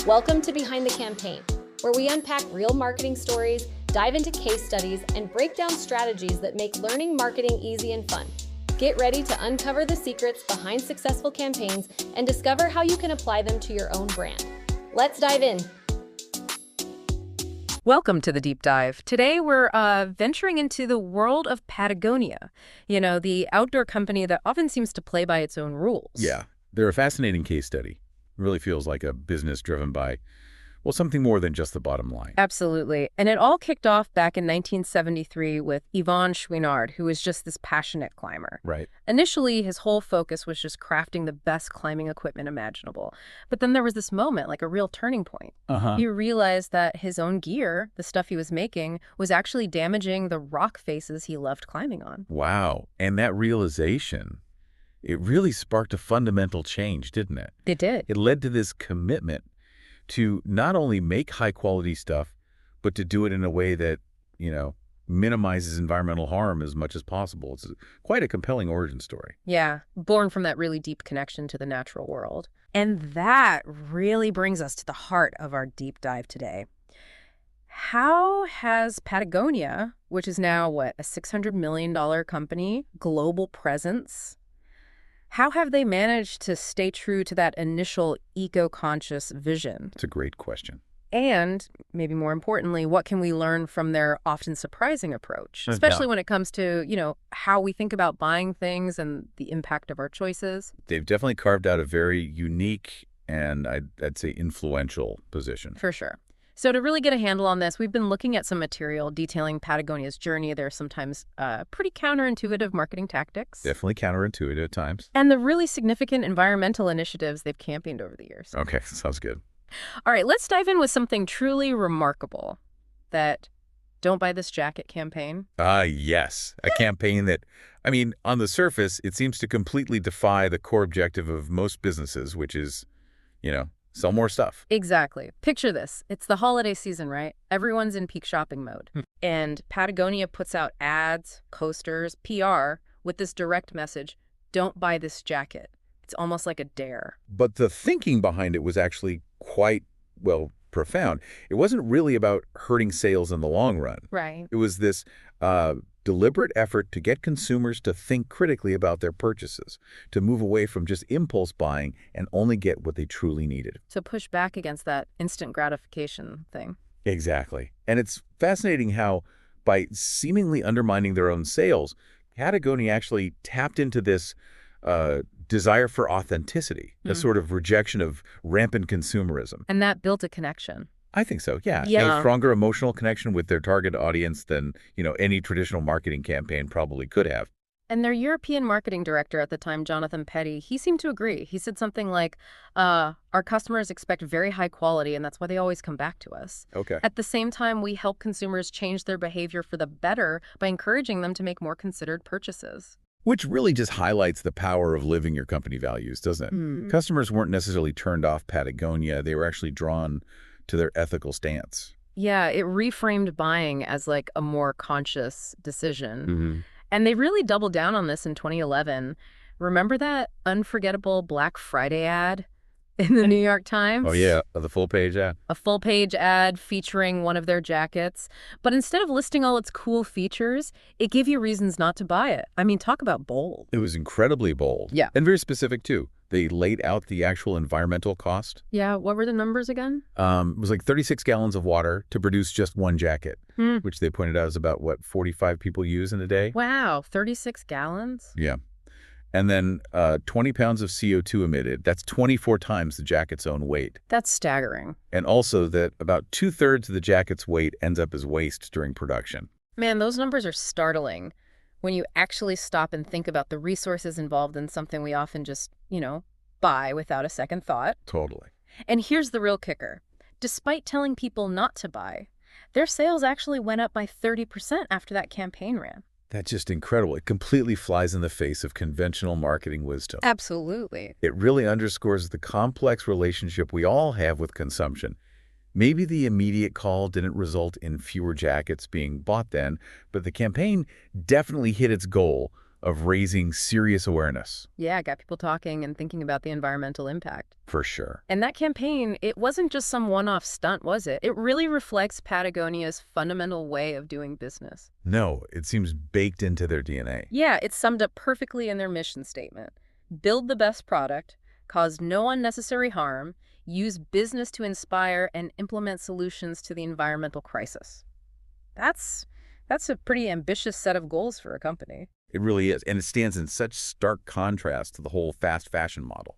Welcome to Behind the Campaign, where we unpack real marketing stories, dive into case studies, and break down strategies that make learning marketing easy and fun. Get ready to uncover the secrets behind successful campaigns and discover how you can apply them to your own brand. Let's dive in. Welcome to the deep dive. Today we're venturing into the world of Patagonia, the outdoor company that often seems to play by its own rules. Yeah, they're a fascinating case study. It really feels like a business driven by, well, something more than just the bottom line. Absolutely. And it all kicked off back in 1973 with Yvon Chouinard, who was just this passionate climber. Right. Initially, his whole focus was just crafting the best climbing equipment imaginable. But then there was this moment, like a real turning point. He realized that his own gear, the stuff he was making, was actually damaging the rock faces he loved climbing on. Wow. And that realization, it really sparked a fundamental change, didn't it? It did. It led to this commitment to not only make high-quality stuff, but to do it in a way that, minimizes environmental harm as much as possible. It's quite a compelling origin story. Yeah, born from that really deep connection to the natural world. And that really brings us to the heart of our deep dive today. How has Patagonia, which is now, a $600 million company, global presence, how have they managed to stay true to that initial eco-conscious vision? It's a great question. And, maybe more importantly, what can we learn from their often surprising approach, especially when it comes to, how we think about buying things and the impact of our choices? They've definitely carved out a very unique and I'd say influential position. For sure. So to really get a handle on this, we've been looking at some material detailing Patagonia's journey. There are sometimes pretty counterintuitive marketing tactics. Definitely counterintuitive at times. And the really significant environmental initiatives they've championed over the years. Okay, sounds good. All right, let's dive in with something truly remarkable, that Don't Buy This Jacket campaign. Yes. A campaign that, on the surface, it seems to completely defy the core objective of most businesses, which is, sell more stuff. Exactly. Picture this. It's the holiday season, right? Everyone's in peak shopping mode. And Patagonia puts out ads, coasters, PR with this direct message, don't buy this jacket. It's almost like a dare. But the thinking behind it was actually quite, profound. It wasn't really about hurting sales in the long run. Right. It was this deliberate effort to get consumers to think critically about their purchases, to move away from just impulse buying and only get what they truly needed. To push back against that instant gratification thing. Exactly. And it's fascinating how, by seemingly undermining their own sales, Patagonia actually tapped into this desire for authenticity, a sort of rejection of rampant consumerism. And that built a connection. I think so, yeah. Yeah. A stronger emotional connection with their target audience than, any traditional marketing campaign probably could have. And their European marketing director at the time, Jonathan Petty, he seemed to agree. He said something like, our customers expect very high quality, and that's why they always come back to us. Okay. At the same time, we help consumers change their behavior for the better by encouraging them to make more considered purchases. Which really just highlights the power of living your company values, doesn't it? Customers weren't necessarily turned off Patagonia. They were actually drawn to their ethical stance. Yeah, it reframed buying as like a more conscious decision. And they really doubled down on this in 2011. Remember that unforgettable Black Friday ad in the New York Times? Oh, yeah, the full-page ad. A full-page ad featuring one of their jackets. But instead of listing all its cool features, it gave you reasons not to buy it. Talk about bold. It was incredibly bold. Yeah. And very specific, too. They laid out the actual environmental cost. Yeah, what were the numbers again? It was like 36 gallons of water to produce just one jacket, which they pointed out is about, 45 people use in a day? Wow, 36 gallons? Yeah. And then 20 pounds of CO2 emitted. That's 24 times the jacket's own weight. That's staggering. And also that about 2/3 of the jacket's weight ends up as waste during production. Man, those numbers are startling when you actually stop and think about the resources involved in something we often just, buy without a second thought. Totally. And here's the real kicker. Despite telling people not to buy, their sales actually went up by 30% after that campaign ran. That's just incredible. It completely flies in the face of conventional marketing wisdom. Absolutely. It really underscores the complex relationship we all have with consumption. Maybe the immediate call didn't result in fewer jackets being bought then, but the campaign definitely hit its goal of raising serious awareness. Yeah, got people talking and thinking about the environmental impact. For sure. And that campaign, it wasn't just some one-off stunt, was it? It really reflects Patagonia's fundamental way of doing business. No, it seems baked into their DNA. Yeah, it's summed up perfectly in their mission statement. Build the best product, cause no unnecessary harm, use business to inspire, and implement solutions to the environmental crisis. That's a pretty ambitious set of goals for a company. It really is. And it stands in such stark contrast to the whole fast fashion model.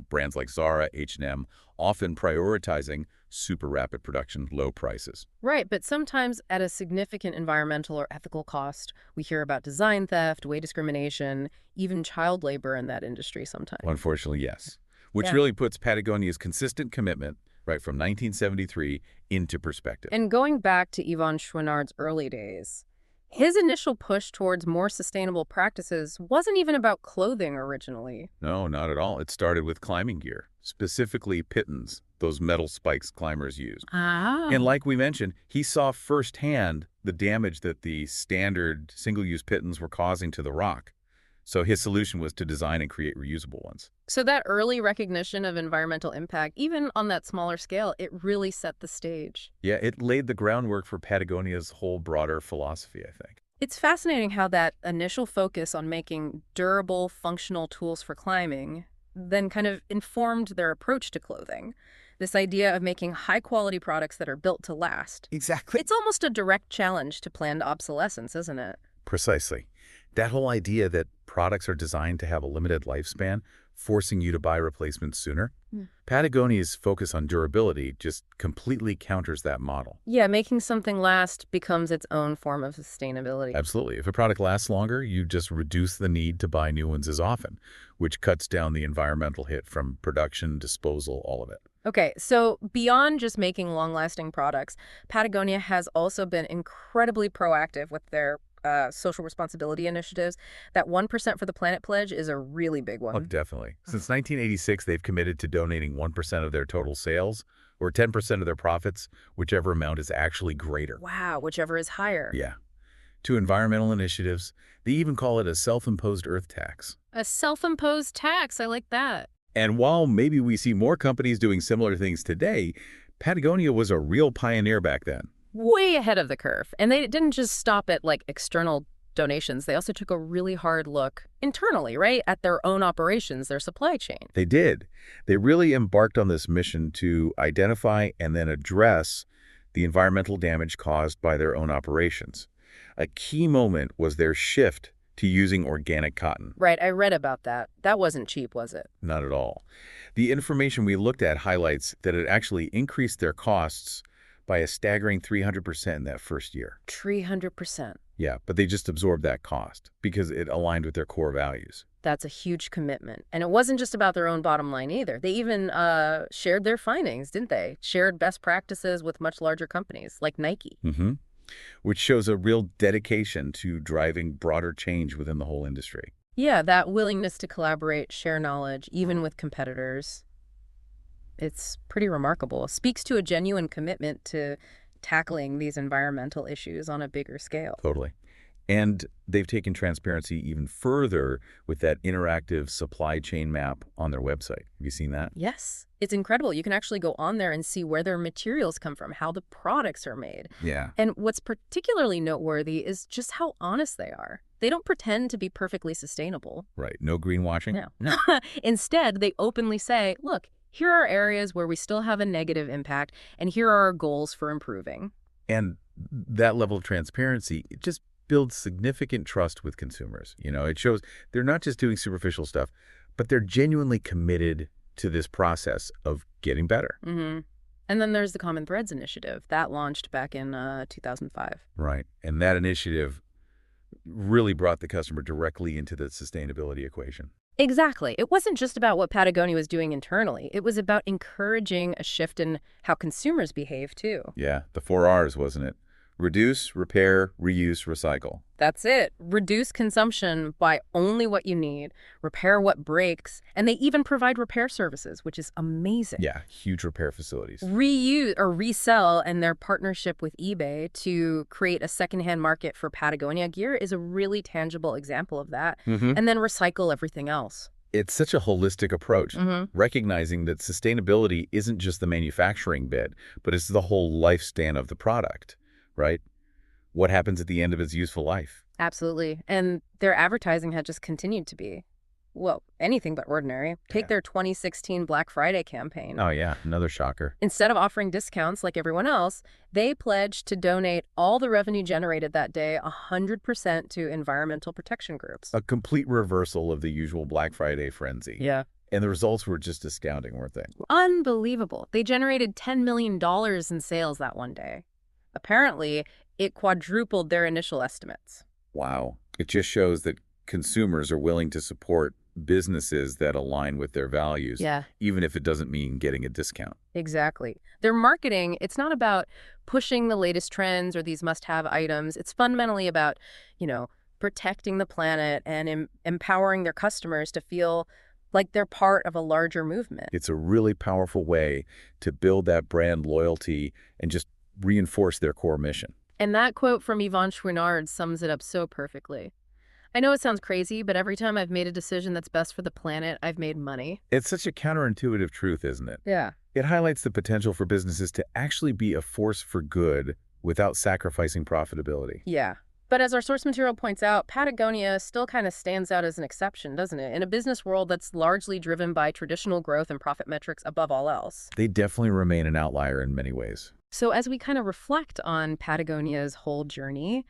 Brands like Zara, H&M, often prioritizing super rapid production, low prices. Right, but sometimes at a significant environmental or ethical cost. We hear about design theft, wage discrimination, even child labor in that industry sometimes. Well, unfortunately, yes. Which Yeah. really puts Patagonia's consistent commitment, right, from 1973 into perspective. And going back to Yvon Chouinard's early days, his initial push towards more sustainable practices wasn't even about clothing originally. No, not at all. It started with climbing gear, specifically pitons, those metal spikes climbers use. Ah. And like we mentioned, he saw firsthand the damage that the standard single-use pitons were causing to the rock. So his solution was to design and create reusable ones. So that early recognition of environmental impact, even on that smaller scale, it really set the stage. Yeah, it laid the groundwork for Patagonia's whole broader philosophy, I think. It's fascinating how that initial focus on making durable, functional tools for climbing then kind of informed their approach to clothing. This idea of making high-quality products that are built to last. Exactly. It's almost a direct challenge to planned obsolescence, isn't it? Precisely. That whole idea that products are designed to have a limited lifespan, forcing you to buy replacements sooner. Patagonia's focus on durability just completely counters that model. Yeah, making something last becomes its own form of sustainability. Absolutely. If a product lasts longer, you just reduce the need to buy new ones as often, which cuts down the environmental hit from production, disposal, all of it. Okay, so beyond just making long-lasting products, Patagonia has also been incredibly proactive with their social responsibility initiatives. That 1% for the Planet Pledge is a really big one. Oh, definitely. Since 1986, they've committed to donating 1% of their total sales or 10% of their profits, whichever amount is actually greater. Wow, whichever is higher. Yeah. To environmental initiatives. They even call it a self-imposed earth tax. A self-imposed tax, I like that. And while maybe we see more companies doing similar things today, Patagonia was a real pioneer back then. Way ahead of the curve. And they didn't just stop at like external donations. They also took a really hard look internally, right, at their own operations, their supply chain. They did. They really embarked on this mission to identify and then address the environmental damage caused by their own operations. A key moment was their shift to using organic cotton. Right, I read about that. That wasn't cheap, was it? Not at all. The information we looked at highlights that it actually increased their costs by a staggering 300% in that first year. 300%. Yeah, but they just absorbed that cost because it aligned with their core values. That's a huge commitment. And it wasn't just about their own bottom line either. They even shared their findings, didn't they? Shared best practices with much larger companies like Nike. Which shows a real dedication to driving broader change within the whole industry. Yeah, that willingness to collaborate, share knowledge, even with competitors. It's pretty remarkable. It speaks to a genuine commitment to tackling these environmental issues on a bigger scale. Totally. And they've taken transparency even further with that interactive supply chain map on their website. Have you seen that? Yes, it's incredible. You can actually go on there and see where their materials come from, how the products are made. Yeah. And what's particularly noteworthy is just how honest they are. They don't pretend to be perfectly sustainable. Right. No greenwashing? No. Instead, they openly say, look, here are areas where we still have a negative impact, and here are our goals for improving. And that level of transparency, it just builds significant trust with consumers. It shows they're not just doing superficial stuff, but they're genuinely committed to this process of getting better. And then there's the Common Threads initiative. That launched back in 2005. Right. And that initiative really brought the customer directly into the sustainability equation. Exactly. It wasn't just about what Patagonia was doing internally. It was about encouraging a shift in how consumers behave, too. Yeah, the 4 R's, wasn't it? Reduce, repair, reuse, recycle. That's it. Reduce consumption, buy only what you need, repair what breaks, and they even provide repair services, which is amazing. Yeah, huge repair facilities. Reuse or resell, and their partnership with eBay to create a secondhand market for Patagonia gear is a really tangible example of that. And then recycle everything else. It's such a holistic approach, recognizing that sustainability isn't just the manufacturing bit, but it's the whole lifespan of the product, right? What happens at the end of its useful life? Absolutely. And their advertising had just continued to be, well, anything but ordinary. Take their 2016 Black Friday campaign. Oh yeah, another shocker. Instead of offering discounts like everyone else, they pledged to donate all the revenue generated that day 100% to environmental protection groups. A complete reversal of the usual Black Friday frenzy. Yeah. And the results were just astounding, weren't they? Unbelievable. They generated $10 million in sales that one day. Apparently, it quadrupled their initial estimates. Wow. It just shows that consumers are willing to support businesses that align with their values, even if it doesn't mean getting a discount. Exactly. Their marketing, it's not about pushing the latest trends or these must-have items. It's fundamentally about, protecting the planet and empowering their customers to feel like they're part of a larger movement. It's a really powerful way to build that brand loyalty and just reinforce their core mission. And that quote from Yvon Chouinard sums it up so perfectly. I know it sounds crazy, but every time I've made a decision that's best for the planet, I've made money. It's such a counterintuitive truth, isn't it? Yeah. It highlights the potential for businesses to actually be a force for good without sacrificing profitability. Yeah. But as our source material points out, Patagonia still kind of stands out as an exception, doesn't it? In a business world that's largely driven by traditional growth and profit metrics above all else. They definitely remain an outlier in many ways. So as we kind of reflect on Patagonia's whole journey,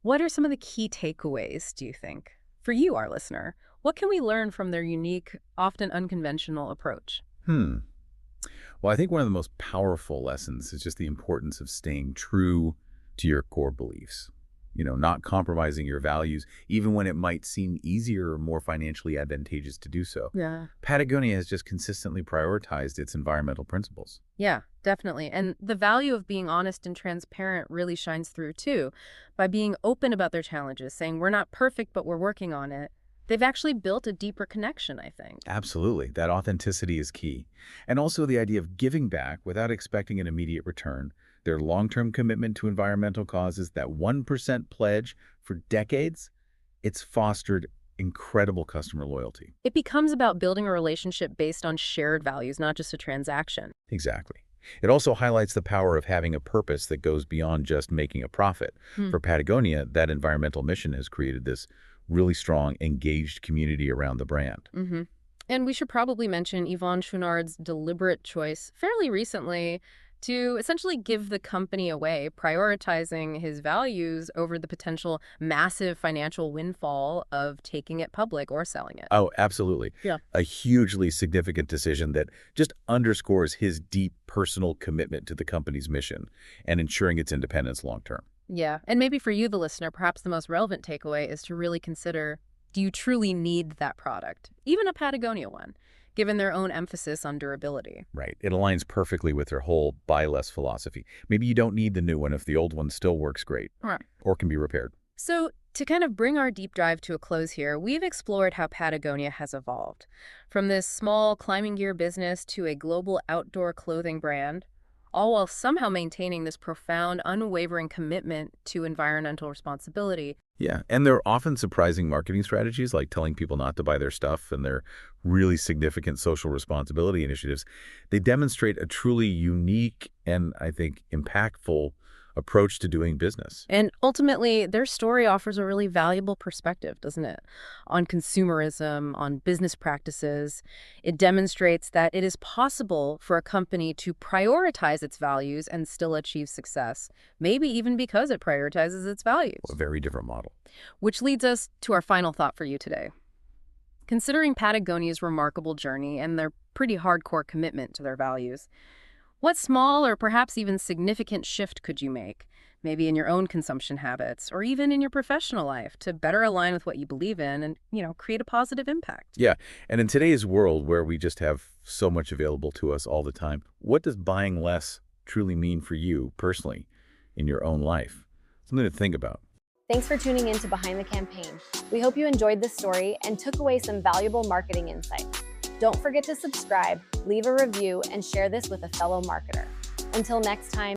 what are some of the key takeaways, do you think? For you, our listener, what can we learn from their unique, often unconventional approach? Well, I think one of the most powerful lessons is just the importance of staying true to your core beliefs. Not compromising your values, even when it might seem easier or more financially advantageous to do so. Yeah. Patagonia has just consistently prioritized its environmental principles. Yeah, definitely. And the value of being honest and transparent really shines through, too. By being open about their challenges, saying we're not perfect, but we're working on it. They've actually built a deeper connection, I think. Absolutely. That authenticity is key. And also the idea of giving back without expecting an immediate return. Their long-term commitment to environmental causes, that 1% pledge for decades, it's fostered incredible customer loyalty. It becomes about building a relationship based on shared values, not just a transaction. Exactly. It also highlights the power of having a purpose that goes beyond just making a profit. For Patagonia, that environmental mission has created this really strong, engaged community around the brand. And we should probably mention Yvon Chouinard's deliberate choice fairly recently to essentially give the company away, prioritizing his values over the potential massive financial windfall of taking it public or selling it. Oh, absolutely. Yeah. A hugely significant decision that just underscores his deep personal commitment to the company's mission and ensuring its independence long term. Yeah. And maybe for you, the listener, perhaps the most relevant takeaway is to really consider, do you truly need that product? Even a Patagonia one, given their own emphasis on durability. Right. It aligns perfectly with their whole buy less philosophy. Maybe you don't need the new one if the old one still works great or can be repaired. So to kind of bring our deep dive to a close here, we've explored how Patagonia has evolved. From this small climbing gear business to a global outdoor clothing brand, all while somehow maintaining this profound, unwavering commitment to environmental responsibility. Yeah, and there are often surprising marketing strategies like telling people not to buy their stuff and their really significant social responsibility initiatives. They demonstrate a truly unique and, I think, impactful approach to doing business. And ultimately, their story offers a really valuable perspective, doesn't it? On consumerism, on business practices. It demonstrates that it is possible for a company to prioritize its values and still achieve success, maybe even because it prioritizes its values. A very different model. Which leads us to our final thought for you today. Considering Patagonia's remarkable journey and their pretty hardcore commitment to their values, what small or perhaps even significant shift could you make, maybe in your own consumption habits or even in your professional life, to better align with what you believe in and, create a positive impact? Yeah, and in today's world where we just have so much available to us all the time, what does buying less truly mean for you personally in your own life? Something to think about. Thanks for tuning in to Behind the Campaign. We hope you enjoyed this story and took away some valuable marketing insights. Don't forget to subscribe, leave a review, and share this with a fellow marketer. Until next time,